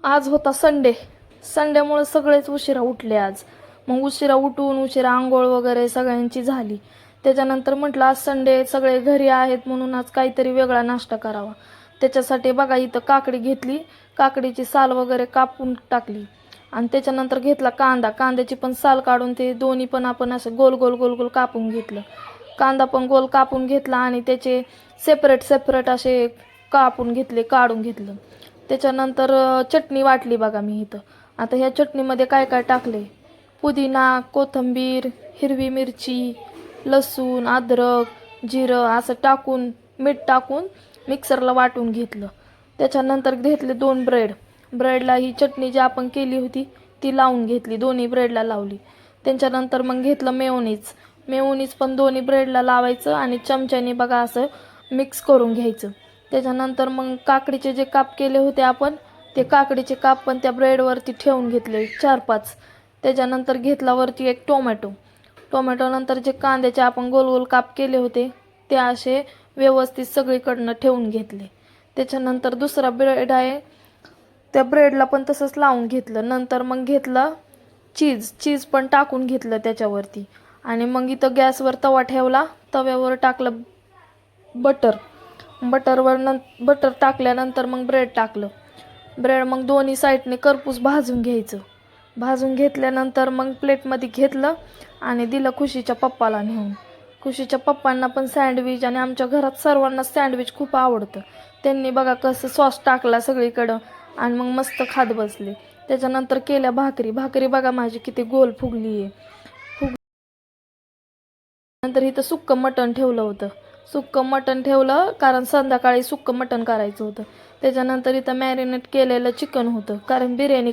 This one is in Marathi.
आज होता संडे. संडेमुळे सगळेच उशिरा उठले आज. मग उशिरा उठून उशिरा आंघोळ वगैरे सगळ्यांची झाली. त्याच्यानंतर म्हटलं आज संडे सगळे घरी आहेत म्हणून आज काहीतरी वेगळा नाश्ता करावा. त्याच्यासाठी बघा इथं काकडी घेतली, काकडीची साल वगैरे कापून टाकली आणि त्याच्यानंतर घेतला कांदा, कांद्याची पण साल काढून ते दोन्ही पण आपण असं गोल गोल गोल गोल कापून घेतलं. कांदा पण गोल कापून घेतला आणि त्याचे सेपरेट सेपरेट असे कापून घेतले, काढून घेतलं. त्याच्यानंतर चटणी वाटली बघा मी इथं. आता ह्या चटणीमध्ये काय काय टाकले, पुदिना, कोथिंबीर, हिरवी मिरची, लसूण, अद्रक, जिरं असं टाकून मीठ टाकून मिक्सरला वाटून घेतलं. त्याच्यानंतर घेतले 2 ब्रेड. ब्रेडला ही चटणी जी आपण केली होती ती लावून घेतली, दोन्ही ब्रेडला लावली. त्याच्यानंतर मग घेतलं मेयोनीज. मेयोनीज पण दोन्ही ब्रेडला लावायचं आणि चमच्याने बघा असं मिक्स करून घ्यायचं. त्याच्यानंतर मग काकडीचे जे काप केले होते आपण, ते काकडीचे काप पण त्या ब्रेडवरती ठेवून घेतले 4-5. त्याच्यानंतर घेतला वरती एक टोमॅटो. टोमॅटो नंतर जे कांद्याचे आपण गोल गोल काप केले होते ते असे व्यवस्थित सगळीकडनं ठेवून घेतले. त्याच्यानंतर दुसरा ब्रेड आहे, त्या ब्रेडला पण तसंच लावून घेतलं. नंतर मग घेतलं चीज पण टाकून घेतलं त्याच्यावरती. आणि मग इथं गॅसवर तवा ठेवला, तव्यावर टाकलं बटर. बटर टाकल्यानंतर मग ब्रेड टाकलं. ब्रेड मग दोन्ही साईडने करपूस भाजून घ्यायचं. भाजून घेतल्यानंतर मग प्लेटमध्ये घेतलं आणि दिलं खुशीच्या पप्पाला नेऊन. खुशीच्या पप्पांना पण सँडविच आणि आमच्या घरात सर्वांना सँडविच खूप आवडतं. त्यांनी बघा कसं सॉस टाकला सगळीकडं आणि मग मस्त खात बसले. त्याच्यानंतर केल्या भाकरी. भाकरी बघा माझी किती गोल फुगली आहे. नंतर इथं सुक्कं मटण ठेवलं होतं. सुक्कं मटण ठेवलं कारण संध्याकाळी सुक्कं मटण करायचं होतं. त्याच्यानंतर इथं मॅरिनेट केलेलं चिकन होतं कारण बिर्याणी